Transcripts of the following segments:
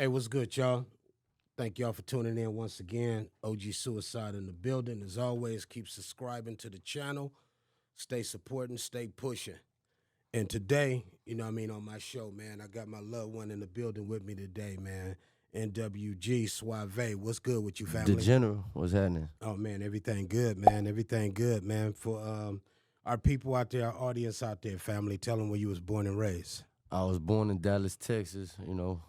Hey, what's good, y'all? Thank y'all for tuning in once again. OG Suicide in the building. As always, keep subscribing to the channel. Stay supporting, stay pushing. And today, on my show, man, I got my loved one in the building with me today, man. NWG Suave. What's good with you, The family? general, what's happening? Oh, man, everything good, man. Everything good, man. For our people out there, our audience out there, family, tell them where you was born and raised. I was born in Dallas, Texas,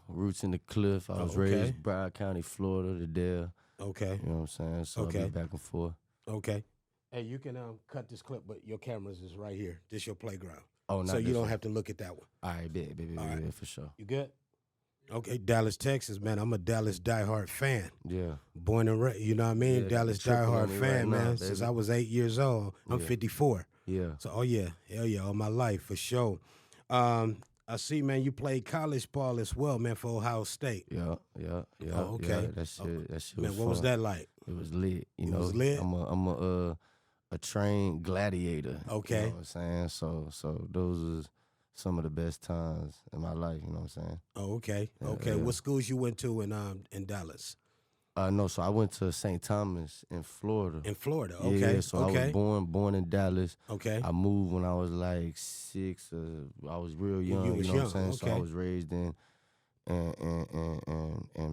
roots in the cliff. I was okay. raised Broward County, Florida, the Dale. Okay. You know what I'm saying? So I'll be back and forth. Okay. Hey, you can cut this clip, but your cameras is right here. This your playground. Oh, not so you don't one. have to look at that one. All right, bet, for sure. You good? Okay, Dallas, Texas, man. I'm a Dallas diehard fan. Yeah. Born and raised, you know what I mean? Yeah, Dallas diehard fan, man. Since I was 8 years old. I'm 54. Yeah. So, hell yeah, all my life, for sure. I see, man, you played college ball as well, man, for Ohio State. Yeah. Oh, okay. Yeah, that shit was Man, what fun. was that like? It was lit, It was lit? I'm a trained gladiator. Okay. You know what I'm saying? So those was some of the best times in my life, you know what I'm saying? Oh, okay. Yeah. What schools you went to in Dallas? No, so I went to St. Thomas in Florida. In Florida, okay. Yeah, so I was born in Dallas. Okay. I moved when I was like 6. I was real young. You was know what I'm young, saying? okay. So I was raised in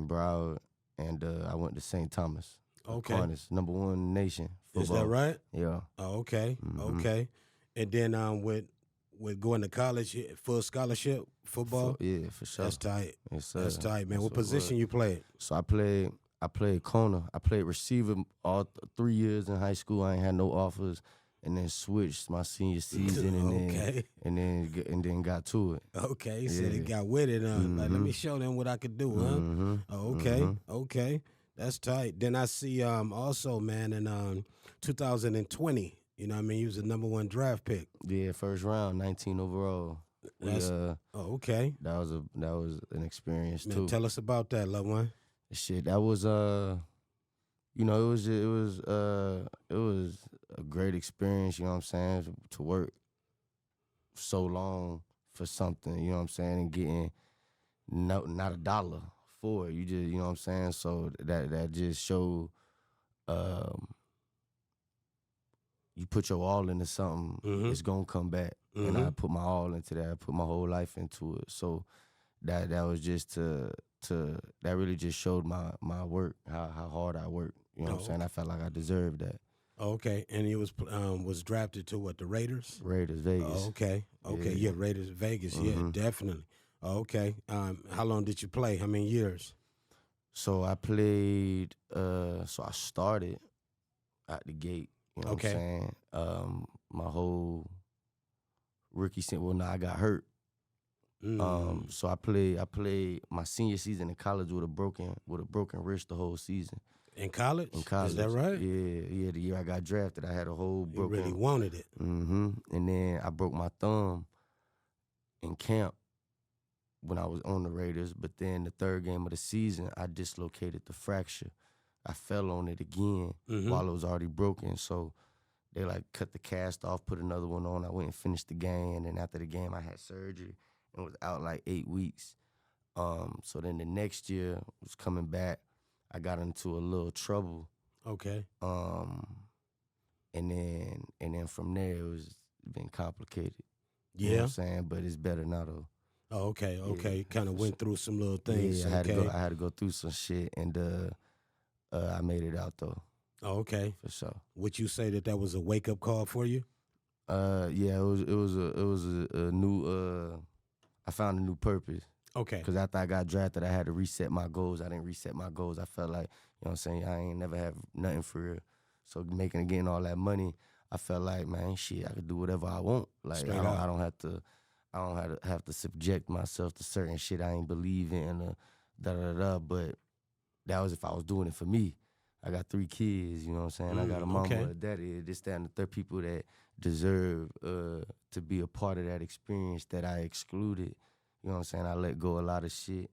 Broward, and I went to St. Thomas. Okay. Carnes, #1 nation football. Is that right? Yeah. Oh, okay. Mhm. Okay. And then with going to college, full scholarship football. Yeah, for sure. That's tight. Yes, sir. That's tight, man. That's What position you played? So I played corner. I played receiver all 3 years in high school. I ain't had no offers, and then switched my senior season, and then got to it. Okay, so Yeah. they got with it. Like, let me show them what I could do, huh? Mhm. Oh, okay. That's tight. Then I see also, man, in 2020, you know what I mean? You was the #1 draft pick. Yeah, first round, 19 overall. Okay. That was an experience Man, too. tell us about that, loved one. Shit, that was it was a great experience, you know what I'm saying, to work so long for something, you know what I'm saying, and getting not a dollar for it. You just, you know what I'm saying? So that just showed you put your all into something, it's gonna come back. And I put my all into that. I put my whole life into it. So that was just that really just showed my work, how hard I work. You know what I'm saying? I felt like I deserved that. Okay, and he was drafted to what, the Raiders? Raiders, Vegas. Oh, okay. Yeah, Raiders, Vegas. Yeah, definitely. Okay. How long did you play? How many years? So I played. So I started at the gate. You know what I'm saying? My whole rookie season. Well, no, I got hurt. So I played my senior season in college with a broken wrist the whole season. In college? In college. Is that right? Yeah. The year I got drafted, I had a whole broken. You really wanted it. And then I broke my thumb in camp when I was on the Raiders. But then the third game of the season, I dislocated the fracture. I fell on it again while it was already broken. So they like cut the cast off, put another one on. I went and finished the game. And then after the game, I had surgery and was out like 8 weeks. So then the next year was coming back. I got into a little trouble. Okay. And then from there, it was been complicated. Yeah. You know what I'm saying? But it's better now, though. Oh, okay. Yeah, kind of went through some little things. Yeah, I had to go through some shit, and I made it out, though. Oh, okay. For sure. Would you say that was a wake-up call for you? Yeah, it was a new, I found a new purpose. Okay. Because after I got drafted, I had to reset my goals. I didn't reset my goals. I felt like, you know what I'm saying, I ain't never have nothing for real. So getting all that money, I felt like, man, shit, I could do whatever I want. Like, I don't have to subject myself to certain shit I ain't believe in, but that was if I was doing it for me. I got 3 kids, you know what I'm saying? I got a mama, a daddy, this, that, and the third people that deserve to be a part of that experience that I excluded. You know what I'm saying? I let go a lot of shit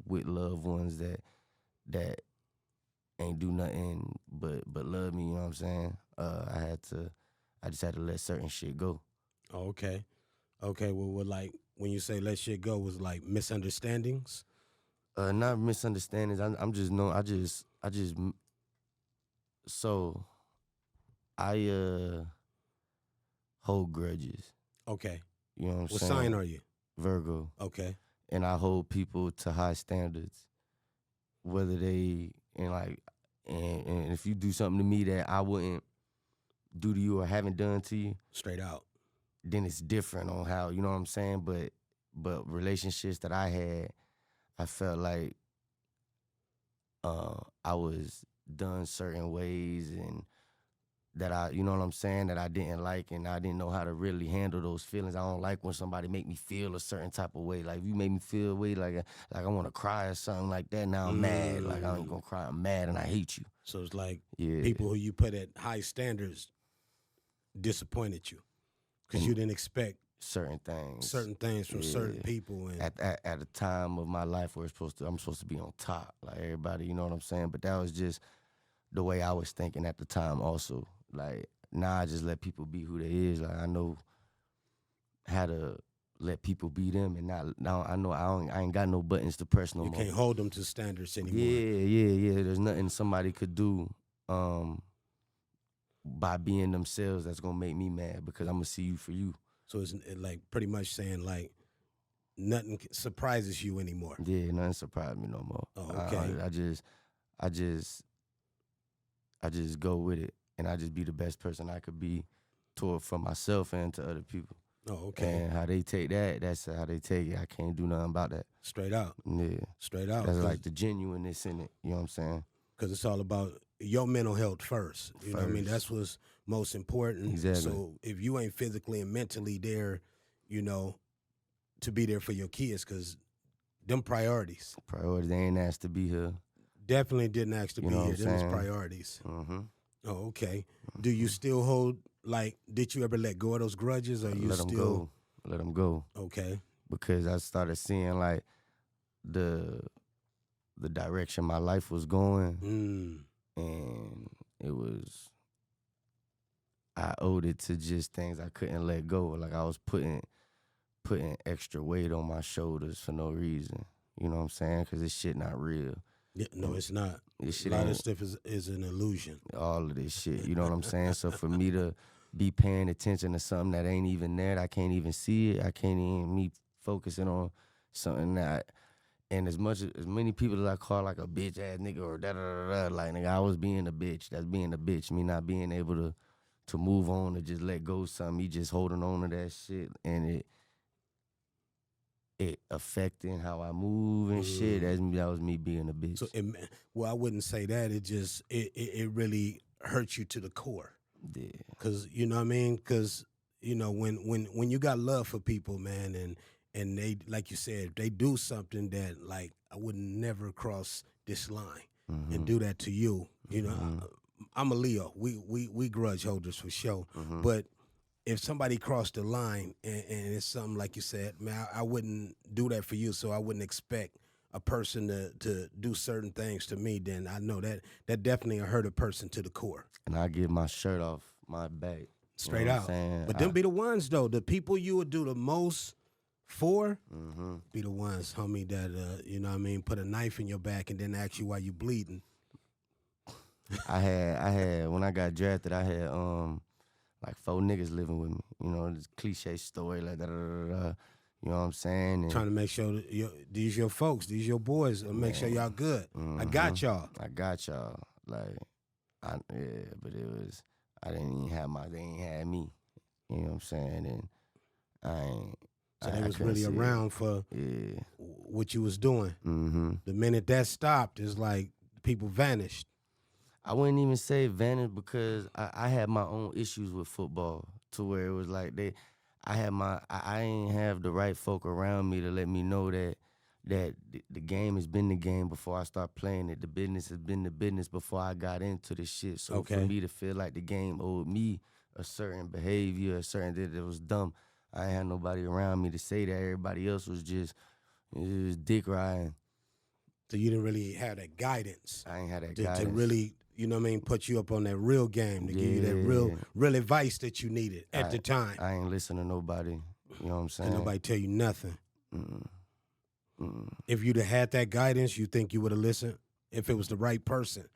with loved ones that ain't do nothing but love me, you know what I'm saying? I just had to let certain shit go. Oh, okay. Okay, well, like, when you say let shit go, was like misunderstandings? Not misunderstandings. I'm just know. So I hold grudges. Okay. You know what I'm What saying? sign are you? Virgo. Okay. And I hold people to high standards, whether they and if you do something to me that I wouldn't do to you or haven't done to you, Straight out. then it's different on how, you know what I'm saying? But relationships that I had, I felt like I was done certain ways and that you know what I'm saying, that I didn't like, and I didn't know how to really handle those feelings. I don't like when somebody make me feel a certain type of way. Like if you make me feel a way like I want to cry or something like that, now I'm mad. Like I ain't gonna cry, I'm mad and I hate you. So it's like people who you put at high standards disappointed you because you didn't expect certain things from certain people. And at a time of my life where I'm supposed to be on top, like everybody, you know what I'm saying? But that was just the way I was thinking at the time also. Like now I just let people be who they is. Like I know how to let people be them, and now I know I ain't got no buttons to press no more. You can't hold them to standards anymore. Yeah. There's nothing somebody could do by being themselves that's gonna make me mad, because I'm gonna see you for you. So it's like pretty much saying like nothing surprises you anymore. Yeah, nothing surprises me no more. Oh, okay. I just go with it, and I just be the best person I could be for myself and to other people. Oh, okay. And how they take that's how they take it. I can't do nothing about that. Straight out. Yeah. Straight out. That's like the genuineness in it. You know what I'm saying? Because it's all about your mental health first. You know what I mean? That's what's most important. Exactly. So if you ain't physically and mentally there, you know, to be there for your kids, because them priorities. Priorities, they ain't asked to be here. Definitely didn't ask to be here. Them is saying? priorities. Mm-hmm. Oh, okay. Do you still hold, like, did you ever let go of those grudges, or you Let still? them go. Let them go. Okay. Because I started seeing, like, the direction my life was going, and it was, I owed it to just things I couldn't let go. Like I was putting extra weight on my shoulders for no reason. You know what I'm saying? Because this shit not real. Yeah, no, it's not. This shit a lot of stuff is an illusion. All of this shit, you know what I'm saying? So for me to be paying attention to something that ain't even there, I can't even see it. I can't even me focusing on something that, and as many people that I call like a bitch ass nigga or da-da-da-da, like nigga, I was being a bitch. That's being a bitch. Me not being able to move on and just let go of something. Me just holding on to that shit, and it affecting how I move and shit. That was me being a bitch. So, I wouldn't say that. It just it really hurts you to the core. Yeah. Cause you know what I mean. Cause you know when you got love for people, man, and they, like you said, they do something that, like, I would never cross this line and do that to you. You know, I'm a Leo. We grudge holders for sure. But if somebody crossed the line and it's something like you said, man, I wouldn't do that for you. So I wouldn't expect a person to do certain things to me. Then I know that definitely hurt a person to the core. And I get my shirt off my back. Straight out. But them be the ones, though, the people you would do the most for, be the ones, homie, that, you know what I mean, put a knife in your back and then ask you why you bleeding. I had when I got drafted, I had like 4 niggas living with me. You know, this cliche story like da-da-da-da. You know what I'm saying? And trying to make sure that these your folks, these your boys, make sure y'all good. I got y'all. Like, but it was, they ain't had me. You know what I'm saying? And So they was really around for what you was doing. The minute that stopped, it's like people vanished. I wouldn't even say vanished, because I had my own issues with football, to where it was like I ain't have the right folk around me to let me know that the game has been the game before I start playing it. The business has been the business before I got into the shit. So for me to feel like the game owed me a certain behavior, a certain that was dumb, I ain't had nobody around me to say that. Everybody else was just dick riding. So you didn't really have that guidance. I ain't had that guidance. To really, you know what I mean, put you up on that real game, to give you that real advice that you needed at the time. I ain't listen to nobody. You know what I'm saying? And nobody tell you nothing. If you'd have had that guidance, you think you would have listened? If it was the right person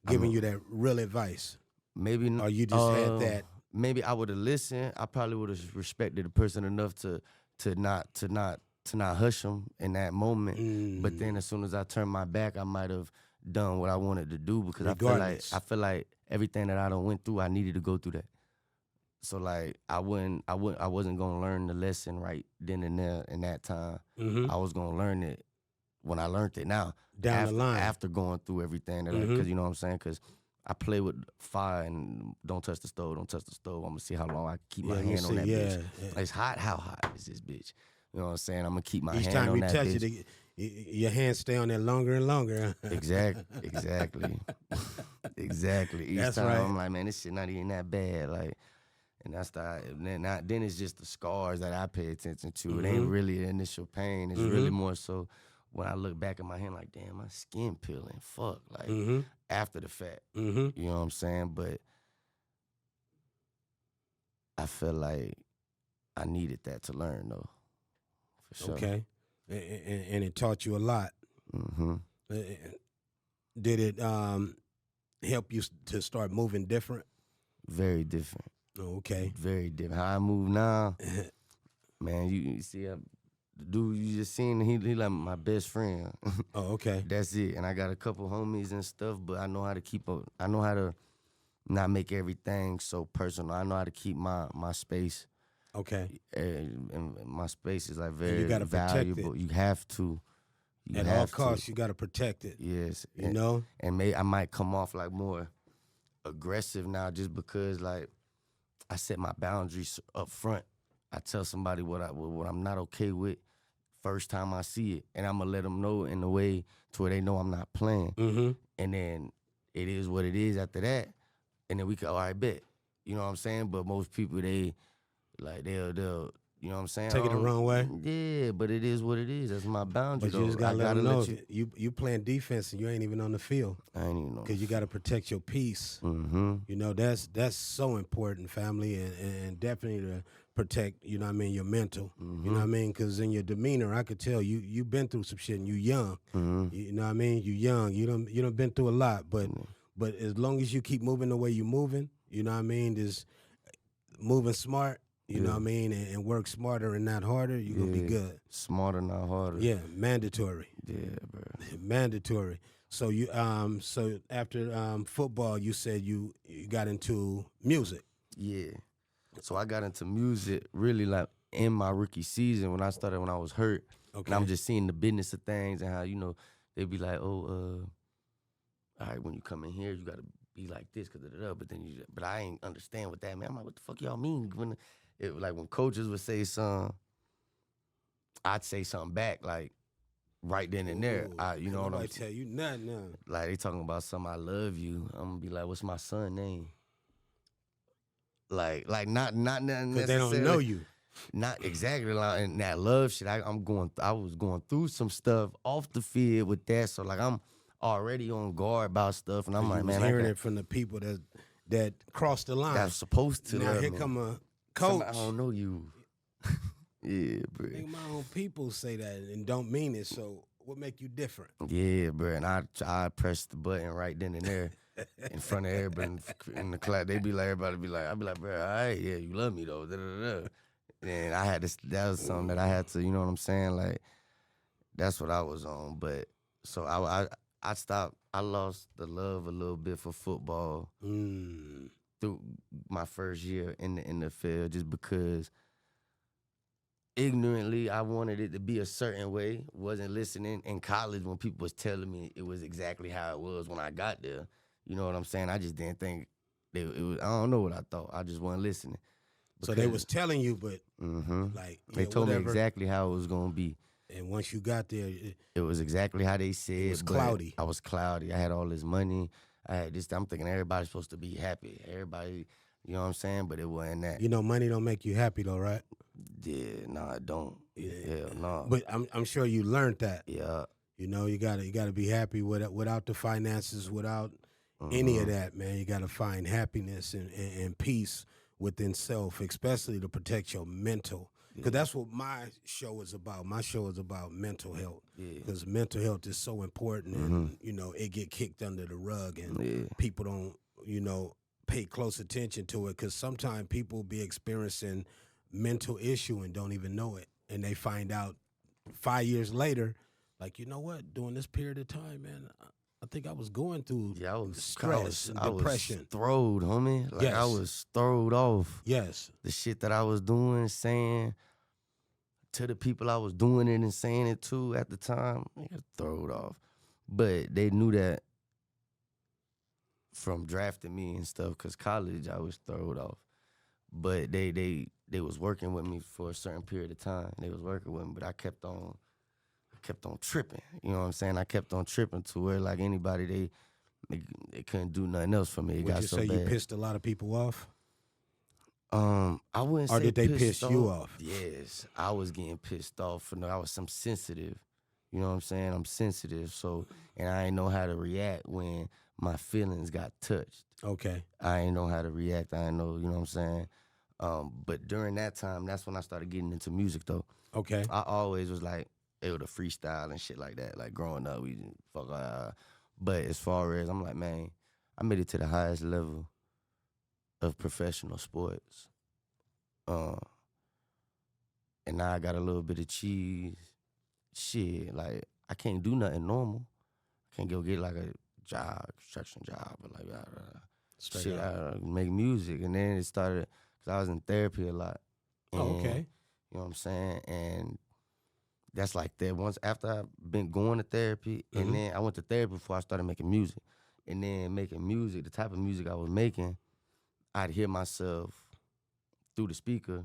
giving you that real advice? Maybe. Or you just had that? Maybe I would have listened. I probably would have respected the person enough to not hush them in that moment. But then as soon as I turned my back, I might have done what I wanted to do, because Regardless. I feel like everything that I done went through, I needed to go through that. So like I wasn't gonna learn the lesson right then and there in that time. I was gonna learn it when I learned it now. Down the line. After going through everything that because you know what I'm saying? Because I play with fire and don't touch the stove. I'm gonna see how long I can keep my hand on that bitch. Yeah. It's hot. How hot is this bitch? You know what I'm saying? I'm gonna keep my hand on that bitch. Each time you touch it, your hands stay on there longer and longer. Exactly. Each That's time right. I'm like, man, this shit not even that bad. Like, and that's then it's just the scars that I pay attention to. It ain't really the initial pain. It's really more so when I look back at my hand, like, damn, my skin peeling. Fuck, like after the fact. You know what I'm saying? But I feel like I needed that to learn, though. For sure. Okay, and it taught you a lot. Did it help you to start moving different? Very different. Oh, okay. Very different. How I move now, man, you see, the dude you just seen, he like my best friend. Oh, okay. That's it. And I got a couple homies and stuff, but I know how to keep up. I know how to not make everything so personal. I know how to keep my space. Okay. And my space is like very you gotta valuable. Protect it. You have to. At all costs, you got to protect it. Yes. You know? And I might come off like more aggressive now just because like I set my boundaries up front. I tell somebody what I'm not okay with first time I see it, and I'm gonna let them know in a way to where they know I'm not playing. And then it is what it is after that, and then we can, all right, bet. You know what I'm saying? But most people, they'll you know what I'm saying? Take it the wrong way? Yeah, but it is what it is. That's my boundary. But you just gotta let them know you playing defense and you ain't even on the field. I ain't even know. Because you got to protect your peace. You know, that's so important, family, and definitely to protect, you know what I mean, your mental. You know what I mean? Because in your demeanor, I could tell you've been through some shit and you young. You know what I mean? You young. You done been through a lot. But as long as you keep moving the way you're moving, you know what I mean, just moving smart. You know what I mean? And work smarter and not harder, you're going to be good. Smarter, not harder. Yeah, mandatory. Yeah, bro. Mandatory. So you so after football, you said you got into music. Yeah. So I got into music really like in my rookie season when I was hurt. Okay. And I'm just seeing the business of things and how, you know, they be like, oh, all right, when you come in here, you got to be like this, but I ain't understand what that meant. I'm like, what the fuck y'all mean? When coaches would say something, I'd say something back, like right then and there. You know what I'm saying? Tell you nothing. Like they talking about something, I love you. I'm gonna be like, what's my son name? Like not necessarily. Because they don't know you. Not exactly like and that love shit. I was going through some stuff off the field with that, so like I'm already on guard about stuff, and I'm like, man, hearing it from the people that crossed the line. That's supposed to. Now here come a coach. I don't know you. Yeah, bro. I think my own people say that and don't mean it. So what make you different? Yeah, bro. And I pressed the button right then and there in front of everybody in the class. I'd be like, bro, all right, yeah, you love me though. Da, da, da. And I had this. That was something that I had to. You know what I'm saying? Like that's what I was on. But so I stopped. I lost the love a little bit for football through my first year in the NFL, just because ignorantly I wanted it to be a certain way. Wasn't listening in college when people was telling me it was exactly how it was when I got there. You know what I'm saying? I just didn't think it was. I don't know what I thought. I just wasn't listening. So they was telling you, but like they told me exactly how it was gonna be. And once you got there, it was exactly how they said. It was cloudy. I was cloudy. I had all this money. I had this. I'm thinking everybody's supposed to be happy. Everybody, you know what I'm saying? But it wasn't that. You know, money don't make you happy though, right? Yeah, no, it don't. Yeah, hell no. But I'm sure you learned that. Yeah. You know, you gotta be happy without the finances, without any of that, man. You gotta find happiness and peace within self, especially to protect your mental. Because that's what my show is about. My show is about mental health. Yeah. Because mental health is so important, and you know it get kicked under the rug, and people don't, you know, pay close attention to it. Because sometimes people be experiencing mental issue and don't even know it, and they find out 5 years later, like, you know what, during this period of time, man, I think I was going through stress and depression. I was throwed, homie. Like, I was throwed off. Yes. The shit that I was doing, saying to the people I was doing it and saying it to at the time, I got throwed off. But they knew that from drafting me and stuff, because college I was throwed off. But they was working with me for a certain period of time. They was working with me, but I kept on tripping. You know what I'm saying? I kept on tripping to where, like, anybody, they couldn't do nothing else for me. It got so bad. Would you say you pissed a lot of people off? I wouldn't say. Or did they piss off. you off? Yes, I was getting pissed off. I'm sensitive. You know what I'm saying? I'm sensitive. So, and I ain't know how to react when my feelings got touched. Okay. I ain't know how to react. I ain't know, you know what I'm saying? But during that time, that's when I started getting into music, though. Okay. I always was like, able to freestyle and shit like that. Like, growing up, we didn't fuck. But as far as, I'm like, man, I made it to the highest level of professional sports. And now I got a little bit of cheese. Shit, like, I can't do nothing normal. I can't go get like a job, construction job, or like shit. I make music, and then it started because I was in therapy a lot. And, okay. You know what I'm saying? And that's like that. Once after I've been going to therapy, and then I went to therapy before I started making music, and then making music, the type of music I was making, I'd hear myself through the speaker.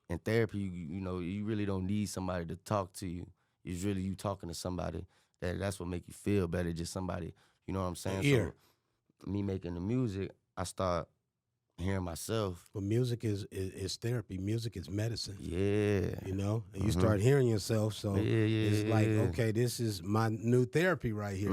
In therapy, you know, you really don't need somebody to talk to you. It's really you talking to somebody. That's what make you feel better. Just somebody, you know what I'm saying? Ear. So me making the music, I start hearing myself. But music is therapy. Music is medicine. Yeah. You know? And you start hearing yourself, so it's like, okay, this is my new therapy right here.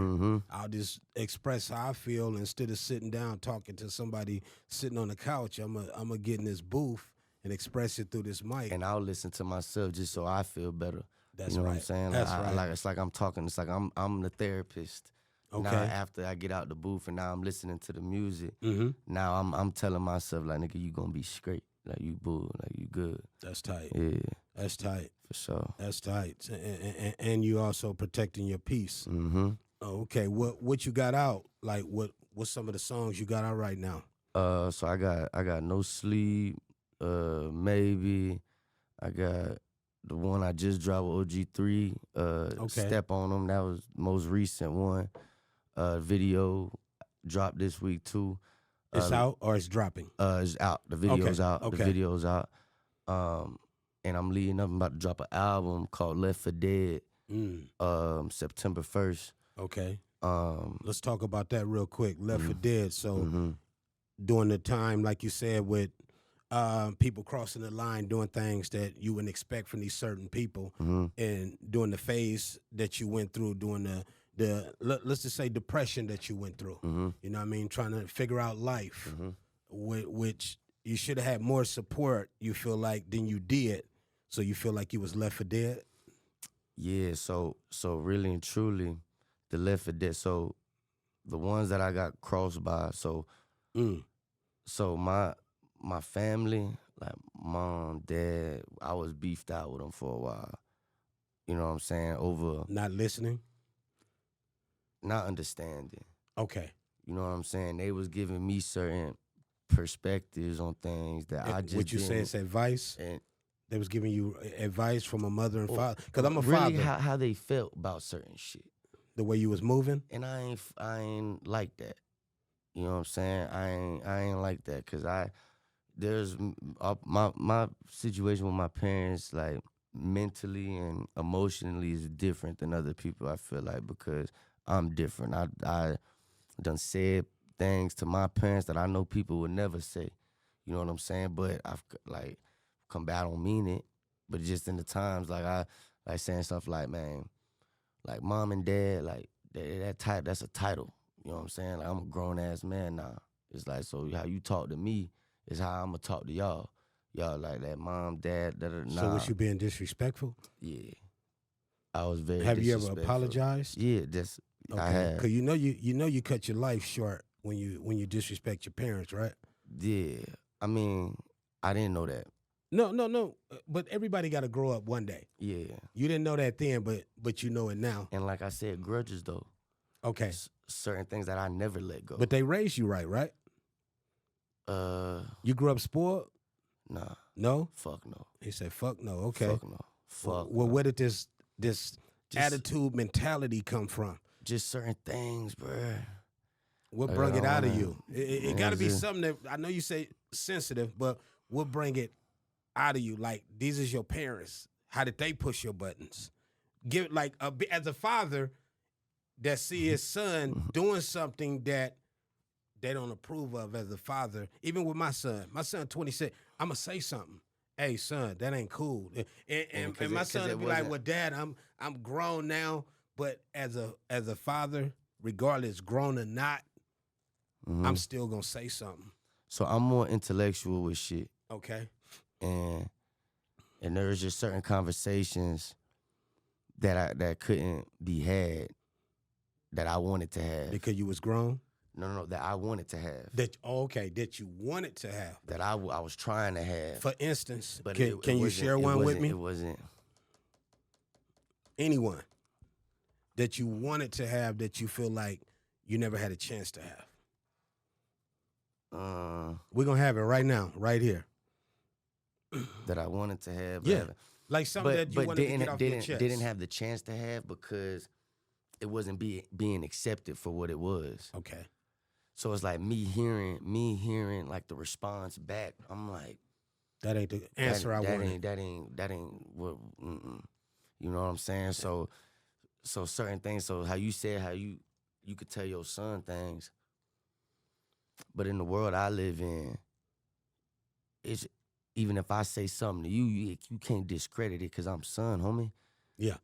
I'll just express how I feel instead of sitting down talking to somebody sitting on the couch. I'm a get in this booth and express it through this mic. And I'll listen to myself just so I feel better. That's you know right. what I'm saying? That's like, right. It's like I'm talking. It's like I'm the therapist. Okay. Now after I get out the booth and now I'm listening to the music, now I'm telling myself, like, nigga, you gonna be straight. Like, you bull. Like, you good. That's tight. Yeah. That's tight. For sure. That's tight. And you also protecting your peace. Okay. What you got out? Like, what's some of the songs you got out right now? So I got No Sleep, Maybe. I got the one I just dropped with OG3, Step on Them. That was the most recent one. Video dropped this week too. It's out or it's dropping? It's out. The video's out. Okay. The video's out. And I'm leading up. I'm about to drop an album called Left for Dead. September 1st. Okay. Let's talk about that real quick. Left for Dead. So during the time, like you said, with people crossing the line, doing things that you wouldn't expect from these certain people, and during the phase that you went through, during the let's just say depression that you went through, you know what I mean, trying to figure out life, which you should have had more support, you feel like, than you did, so you feel like you was left for dead? Yeah, so really and truly, the left for dead, so the ones that I got crossed by, so my family, like mom, dad, I was beefed out with them for a while. You know what I'm saying? Over not listening? Not understanding. Okay. You know what I'm saying? They was giving me certain perspectives on things that I just what you say is advice? And they was giving you advice from a mother and father? Because I'm a really father. How they felt about certain shit. The way you was moving? And I ain't like that. You know what I'm saying? I ain't like that because there's my situation with my parents, like, mentally and emotionally is different than other people, I feel like, because I'm different. I done said things to my parents that I know people would never say. You know what I'm saying? But I've, like, come back, I don't mean it. But just in the times, like, I like saying stuff like, man, like, mom and dad, like, that's a title. You know what I'm saying? Like, I'm a grown-ass man now. It's like, so how you talk to me is how I'm going to talk to y'all. y'all like that mom, dad, So was you being disrespectful? Yeah. I was very Have you ever disrespectful. apologized? Yeah, that's I Okay, have. because you know you cut your life short when you disrespect your parents, right? Yeah. I mean, I didn't know that. No. But everybody got to grow up one day. Yeah. You didn't know that then, but you know it now. And like I said, grudges though. Okay, Certain things that I never let go. but they raised you right? You grew up spoiled? Nah. No. Fuck no. He said, "Fuck no." Okay. Fuck no. Fuck Well, no. where did this attitude mentality come from? Just certain things, bruh. What Like, brought I it out of wanna- you? It Man, got to be just- something that I know you say sensitive, but what bring it out of you? Like these is your parents. How did they push your buttons? Give like as a father that see his son doing something that they don't approve of as a father. Even with my son 26, I'm gonna say something. Hey son, that ain't cool. And my son would be like, "Well, Dad, I'm grown now." But as a father, regardless, grown or not, I'm still gonna say something. So I'm more intellectual with shit. Okay. And there's just certain conversations that couldn't be had that I wanted to have. Because you was grown? No, that I wanted to have. That you wanted to have. That I was trying to have. For instance, But can you share one with me? It wasn't. Anyone that you wanted to have that you feel like you never had a chance to have. We're going to have it right now, right here. That I wanted to have. Yeah. Like something that you wanted to get off your chest. Didn't have the chance to have because it wasn't being accepted for what it was. Okay. So it's like me hearing like the response back. I'm like, that ain't the answer I wanted. That ain't what. You know what I'm saying? So certain things. So how you said how you could tell your son things, but in the world I live in, it's even if I say something to you can't discredit it because I'm son, homie. Yeah.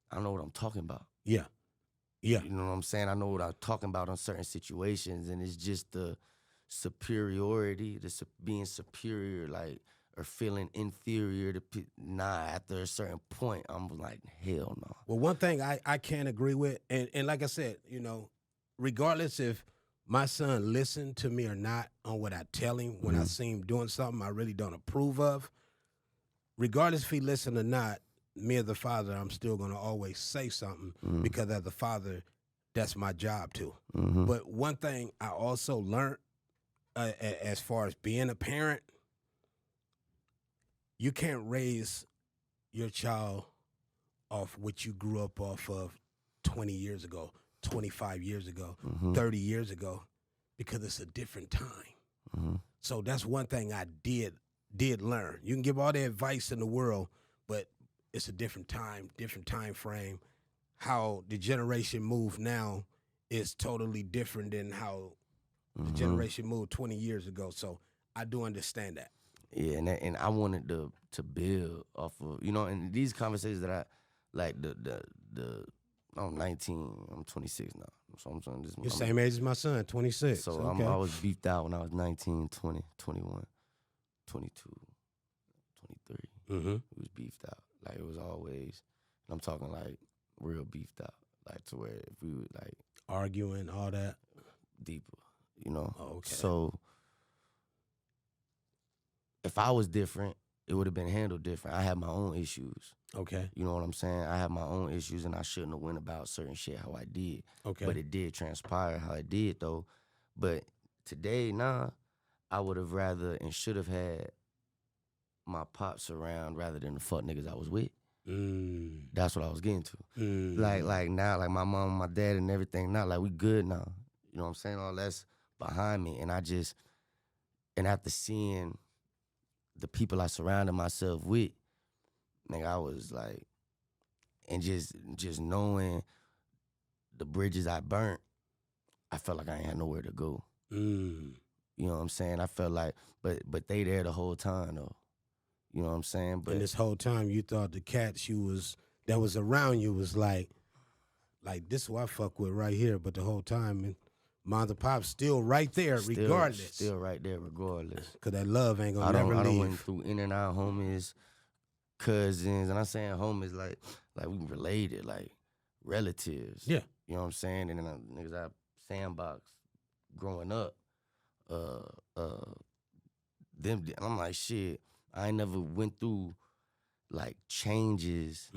I know what I'm talking about. Yeah. Yeah. You know what I'm saying? I know what I'm talking about on certain situations, and it's just the superiority, being superior, like, or feeling inferior to after a certain point, I'm like, hell no. Well, one thing I can't agree with, and like I said, regardless if my son listened to me or not on what I tell him when I see him doing something I really don't approve of, regardless if he listened or not, me as a father, I'm still going to always say something because as a father, that's my job too. But one thing I also learned as far as being a parent, you can't raise your child off what you grew up off of 20 years ago, 25 years ago, 30 years ago, because it's a different time. So that's one thing I did learn. You can give all the advice in the world, but it's a different time frame. How the generation moved now is totally different than how the generation moved 20 years ago. So I do understand that. Yeah, and I wanted to build off of, and these conversations that I like I'm 19, I'm 26 now. So I'm saying this. You're same age as my son, 26. So okay. I was beefed out when I was 19, 20, 21, 22, 23. It was beefed out. Like it was always, I'm talking like real beefed out. Like to where if we would like arguing, all that. Deeper, Oh, okay. So if I was different, it would have been handled different. I have my own issues. Okay. You know what I'm saying? I have my own issues, and I shouldn't have went about certain shit how I did. Okay. But it did transpire how it did, though. But today, I would have rather and should have had my pops around rather than the fuck niggas I was with. That's what I was getting to. Like now, like my mom and my dad and everything, now, like we good now. You know what I'm saying? All that's behind me. And after seeing the people I surrounded myself with, nigga, I was like, and just knowing the bridges I burnt, I felt like I ain't had nowhere to go. You know what I'm saying? I felt like, but they there the whole time though. You know what I'm saying? But and this whole time you thought the cats that was around you was like this who I fuck with right here, but the whole time Moms and pops still right there, regardless. Still right there, regardless. Cause that love ain't gonna I never don't leave. went through in and out homies, cousins, and I'm saying homies like we related, like relatives. Yeah. You know what I'm saying? And then niggas I sandbox growing up. Them I'm like, shit, I ain't never went through like changes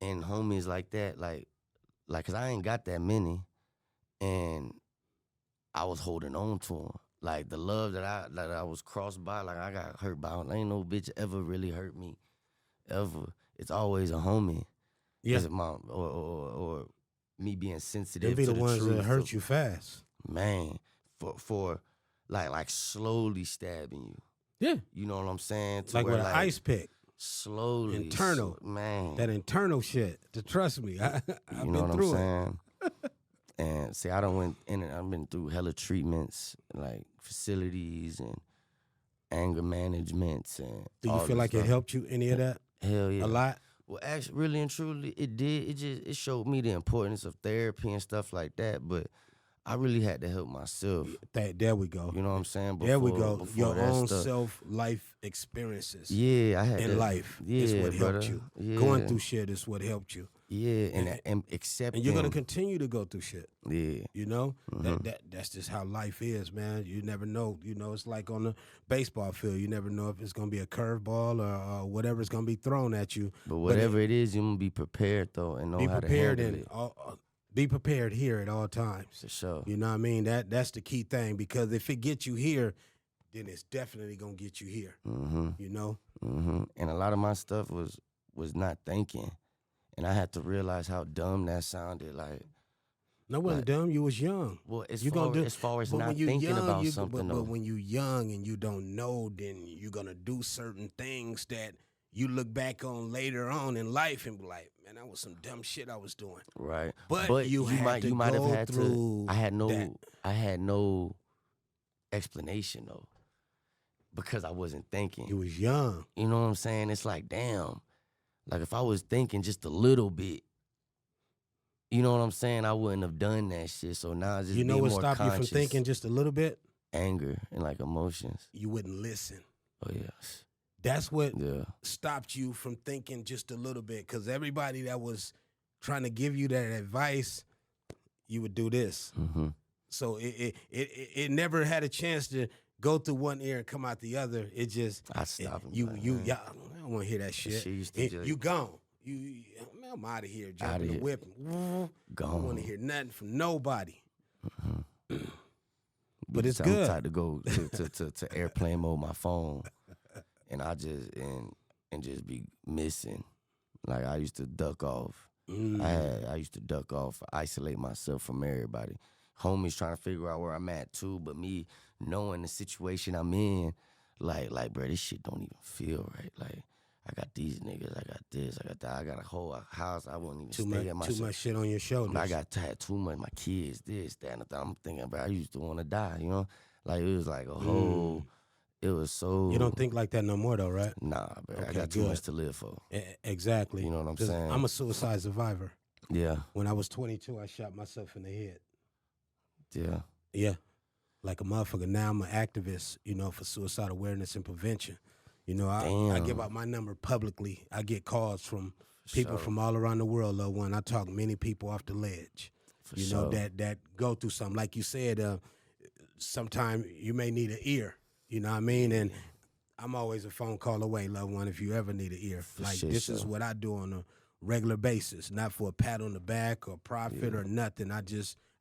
and homies like that, like cause I ain't got that many, and I was holding on to them. Like the love that I was crossed by, like I got hurt by. Ain't no bitch ever really hurt me, ever. It's always a homie. Yeah. Is it mom or me being sensitive Them be to the the ones truth that hurt you fast. Man, for like slowly stabbing you. Yeah. You know what I'm saying? To Like where, with an ice pick. Slowly. Internal. Man. That internal shit. To trust me. I've you know been what through I'm saying? And see, I've been through hella treatments, like facilities and anger managements and Do you all feel this like stuff. it helped you, any of that? Hell yeah. A lot? Well, actually, really and truly, it did. It showed me the importance of therapy and stuff like that, but I really had to help myself. There we go. You know what I'm saying? There we go. Your own stuff. self-life experiences. Yeah, I had in that. life Yeah, is what brother. helped you. Yeah. Going through shit is what helped you. Yeah, and accepting. And you're gonna continue to go through shit. Yeah. You know? That's just how life is, man. You never know. You know, it's like on the baseball field. You never know if it's gonna be a curveball or whatever's gonna be thrown at you. But whatever it is, you're gonna be prepared though and know be how prepared to handle it. Be prepared here at all times. For sure. You know what I mean? That's the key thing, because if it gets you here, then it's definitely gonna get you here. You know? And a lot of my stuff was not thinking. And I had to realize how dumb that sounded. Like, no, it wasn't dumb. You was young. Well, as far as but not when you thinking young, about something, but when you young and you don't know, then you're gonna do certain things that you look back on later on in life and be like, man, that was some dumb shit I was doing. Right. But you might have had to. I had no explanation though, because I wasn't thinking. You was young. You know what I'm saying? It's like, damn. Like if I was thinking just a little bit, you know what I'm saying, I wouldn't have done that shit. So now it's just you know what more stopped conscious. you from thinking just a little bit? Anger and like emotions. You wouldn't listen. Oh yes. That's what stopped you from thinking just a little bit. Because everybody that was trying to give you that advice, you would do this. So it never had a chance to go through one ear and come out the other. It just I stopped. I don't want to hear that shit. You gone. Man, I'm out of here. Jumping the whip. Gone. I don't want to hear nothing from nobody. But it's I'm good. tired to go to airplane mode my phone, and I just and just be missing. Like I used to duck off. I used to duck off, isolate myself from everybody. Homies trying to figure out where I'm at too, but me knowing the situation I'm in, like, bro, this shit don't even feel right. Like, I got these niggas, I got this, I got that, I got a whole house, I won't even stay at myself. Too much shit on your shoulders. I had too much, my kids, this, that, and the thing. I'm thinking, bro, I used to want to die, you know? Like, it was like a whole, it was so. You don't think like that no more though, right? Nah, bro, Okay, I got too much to live for. Exactly. You know what I'm saying? I'm a suicide survivor. Yeah. When I was 22, I shot myself in the head. Yeah. Yeah. Like a motherfucker. Now I'm an activist, you know, for suicide awareness and prevention. You know, I give out my number publicly. I get calls from people from all around the world, Lil One. I talk many people off the ledge. You know, that go through something. Like you said, sometime you may need an ear. You know what I mean? And I'm always a phone call away, Lil One, if you ever need an ear. This is what I do on a regular basis. Not for a pat on the back or profit or nothing. I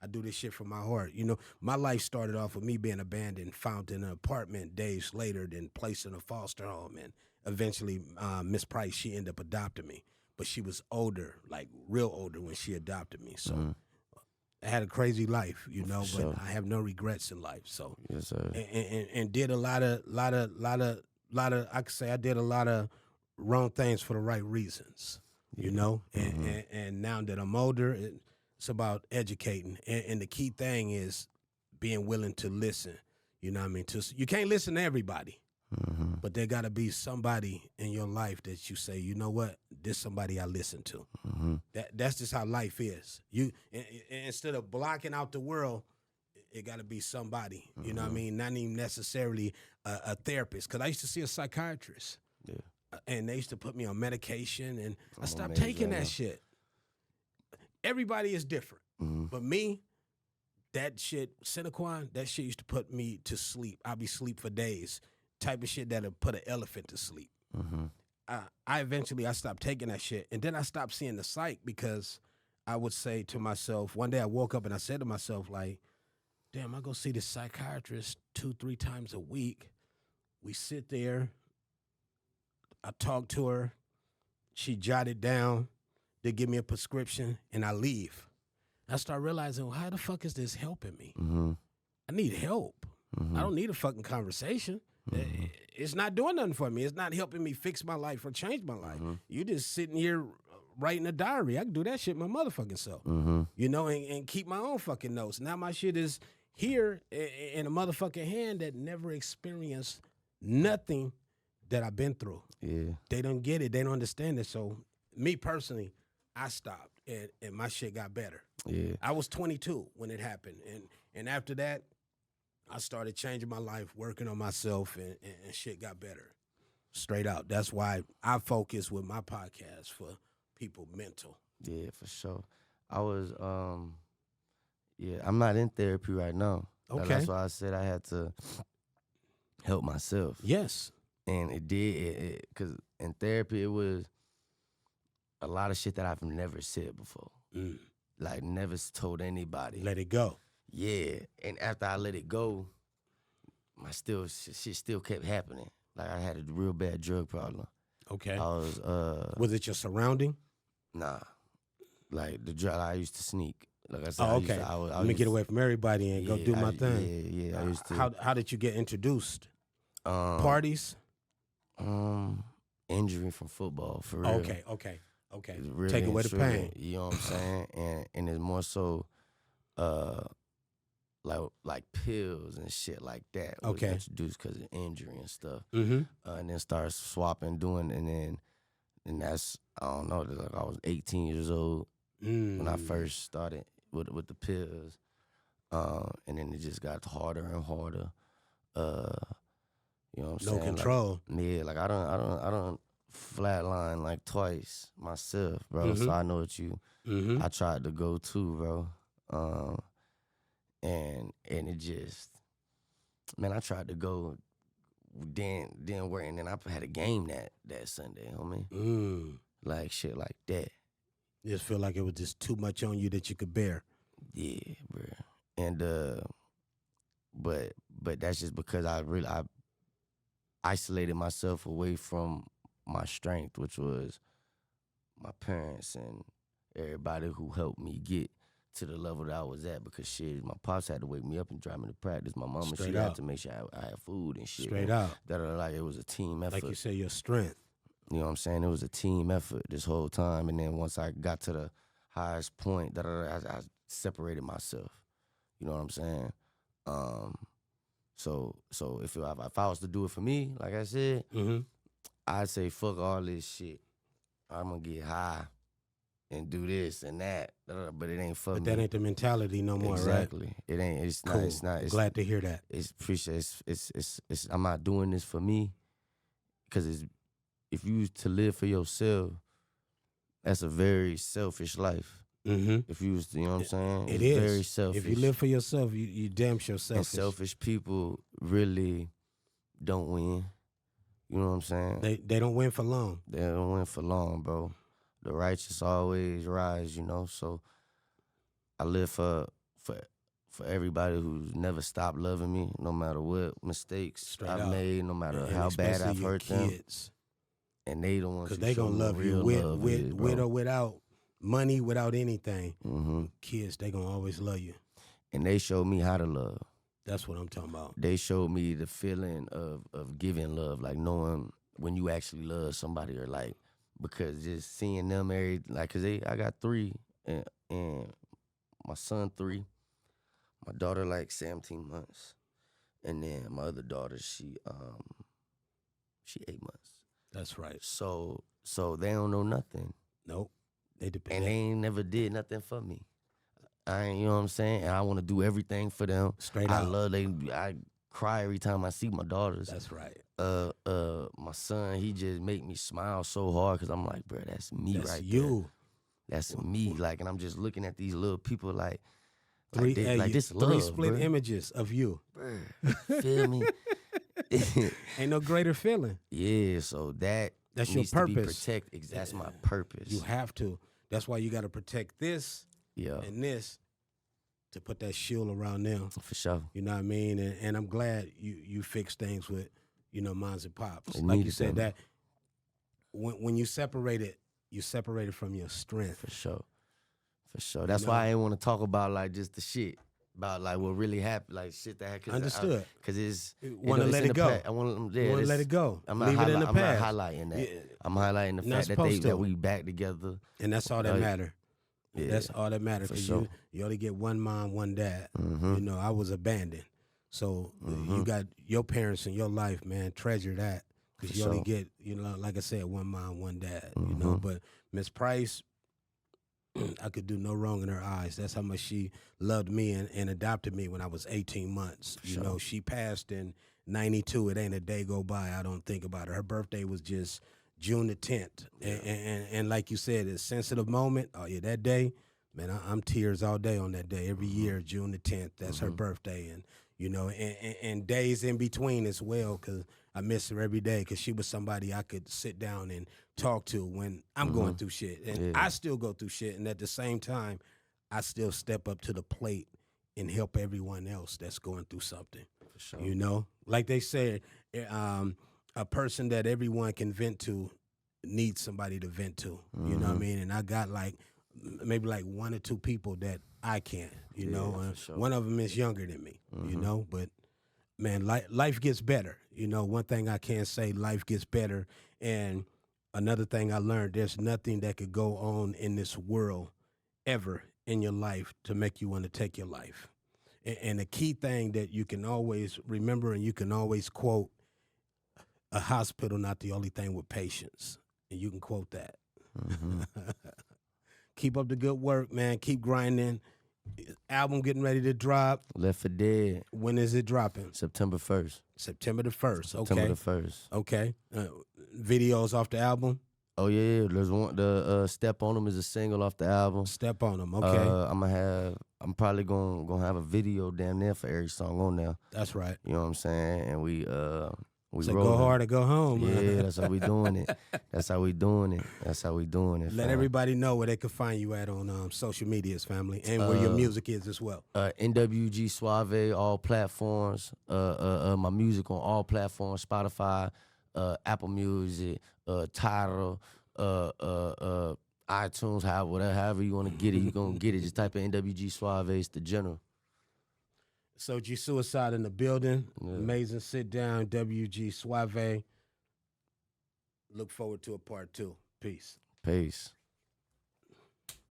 do this shit from my heart. You know, my life started off with me being abandoned, found in an apartment days later, then placed in a foster home. And eventually, Miss Price, she ended up adopting me. But she was older, like real older when she adopted me. So I had a crazy life, you know, but I have no regrets in life. So yes, sir. And did a lot of, I could say I did a lot of wrong things for the right reasons, you know? And now that I'm older, it's about educating. And the key thing is being willing to listen. You know what I mean? You can't listen to everybody, but there got to be somebody in your life that you say, you know what? This somebody I listen to. That's just how life is. Instead of blocking out the world, it got to be somebody. You know what I mean? Not even necessarily a therapist. Because I used to see a psychiatrist. Yeah. And they used to put me on medication, and I stopped taking that shit. Everybody is different. But me, that shit, Cinequan, that shit used to put me to sleep. I'd be asleep for days. Type of shit that'll put an elephant to sleep. I eventually stopped taking that shit. And then I stopped seeing the psych because I would say to myself, one day I woke up and I said to myself, like, damn, I go see this psychiatrist 2-3 times a week. We sit there. I talk to her. She jotted down. They give me a prescription, and I leave. I start realizing, well, how the fuck is this helping me? I need help. I don't need a fucking conversation. It's not doing nothing for me. It's not helping me fix my life or change my life. You just sitting here writing a diary. I can do that shit my motherfucking self. You know, and keep my own fucking notes. Now my shit is here in a motherfucking hand that never experienced nothing that I've been through. Yeah. They don't get it. They don't understand it. So me personally, I stopped and my shit got better. Yeah. I was 22 when it happened. And after that, I started changing my life, working on myself, and shit got better. Straight out. That's why I focus with my podcast for people mental. Yeah, for sure. I was, I'm not in therapy right now. Okay. That's why I said I had to help myself. Yes. And it did, because in therapy, it was a lot of shit that I've never said before. Like, never told anybody. Let it go. Yeah, and after I let it go, shit still kept happening. Like, I had a real bad drug problem. Okay. I Was it your surrounding? Nah. Like, the drug, I used to sneak. Like I said, okay. Let me get away from everybody and go do my thing. Yeah, I used to. How did you get introduced? Parties? Injury from football, for real. Okay. Really Take away the pain. You know what I'm saying? and it's more so like pills and shit like that was introduced because of injury and stuff. And then started swapping, and that's, I don't know, like I was 18 years old when I first started with the pills. And then it just got harder and harder. You know what I'm saying? No control. Like, yeah, like I don't flatline like twice myself, bro. So I know what I tried to go too, bro. And it just, man, I tried to go, didn't work, and then I had a game that Sunday, homie. Like shit like that. You just feel like it was just too much on you that you could bear. Yeah, bro. And but that's just because I isolated myself away from my strength, which was my parents and everybody who helped me get to the level that I was at, because shit, my pops had to wake me up and drive me to practice. My mama, she had to make sure I had food and shit. Straight out. Like, it was a team effort. Like you say, your strength. You know what I'm saying? It was a team effort this whole time. And then once I got to the highest point, I separated myself. You know what I'm saying? So if I was to do it for me, like I said, I'd say fuck all this shit. I'm gonna get high and do this and that, but it ain't for me. But that ain't the mentality no more, exactly. right? It ain't. It's cool. not. It's not. It's, glad to hear that. It's. I'm not doing this for me, because if you to live for yourself, that's a very selfish life. If you was, you know what I'm saying? It's is very selfish. If you live for yourself, you damn sure selfish. And selfish people really don't win. You know what I'm saying? They don't win for long. They don't win for long, bro. The righteous always rise, you know. So I live for everybody who's never stopped loving me, no matter what mistakes I've made, no matter how bad I've hurt them. And they don't want to, because they gonna love you with or without money, without anything. Kids, they gonna always love you. And they showed me how to love. That's what I'm talking about. They showed me the feeling of giving love, like knowing when you actually love somebody, or like, because just seeing them cause I got 3, and my son 3, my daughter like 17 months, and then my other daughter, she 8 months. That's right. So they don't know nothing. Nope. They And depend. they ain't never did nothing for me. I ain't, you know what I'm saying? And I want to do everything for them. Straight I out. love I cry every time I see my daughters. That's right. My son, he just make me smile so hard because I'm like, bro, that's me That's right you. there. That's me. Like, and I'm just looking at these little people like Three this love, split bro. images of you. Bruh, feel me? Ain't no greater feeling. Yeah, so that's your needs to be purpose. protected. That's my purpose. You have to. That's why you got to protect this Yeah, and this to put that shield around them. for sure. You know what I mean? And I'm glad you fix things with, moms and pops. They Like you needed said, them. that when you separate it from your strength. For sure. That's why I ain't want to talk about like just the shit. About like what really happened, like shit that happened. Understood. Because it's Want to let it go. I want to let it go. I'm not Leave it in the I'm past. not highlighting that. Yeah. I'm highlighting the Not fact supposed to. that we back together. And that's all that matter. Yeah, That's all that matters. for Because sure. you only get one mom, one dad. Mhm. I was abandoned. So you got your parents in your life, man. Treasure that. Because For you only sure. get, like I said, one mom, one dad. Mhm. But Miss Price, I could do no wrong in her eyes. That's how much she loved me and adopted me when I was 18 months. sure. She passed in 92. It ain't a day go by I don't think about her. Her birthday was just June the 10th. And like you said, it's a sensitive moment. Oh, yeah, that day, man, I'm tears all day on that day. Every year, June the 10th, that's her birthday. And, and days in between as well, because I miss her every day because she was somebody I could sit down and talk to when I'm going through shit. And I still go through shit. And at the same time, I still step up to the plate and help everyone else that's going through something. For sure. Like they said, a person that everyone can vent to needs somebody to vent to. You know what I mean? And I got maybe one or two people that I can, and for sure. one of them is younger than me, but man, life gets better. One thing I can say, life gets better. And another thing I learned, there's nothing that could go on in this world ever in your life to make you want to take your life. And the key thing that you can always remember and you can always quote, a hospital not the only thing with patients. And you can quote that. Keep up the good work, man. Keep grinding. Album getting ready to drop. Left for Dead. When is it dropping? September 1st. September the 1st. Okay. September the 1st. Okay. Videos off the album? Oh yeah. There's one. The Step on Them is a single off the album. Step on Them. Okay. I'm probably gonna have a video damn near for every song on there. That's right. You know what I'm saying? And we So rolling. go hard or go home. Yeah, that's how we doing it. That's how we doing it. Let fam. everybody know where they can find you at on social medias, family, and where your music is as well. NWG Suave, all platforms. My music on all platforms: Spotify, Apple Music, Tidal, iTunes, however you want to get it, you gonna get it. Just type in NWG Suave. It's the general. So OG Cuicide in the building. Yeah. Amazing sit down, WG Suave. Look forward to a part 2. Peace. Peace.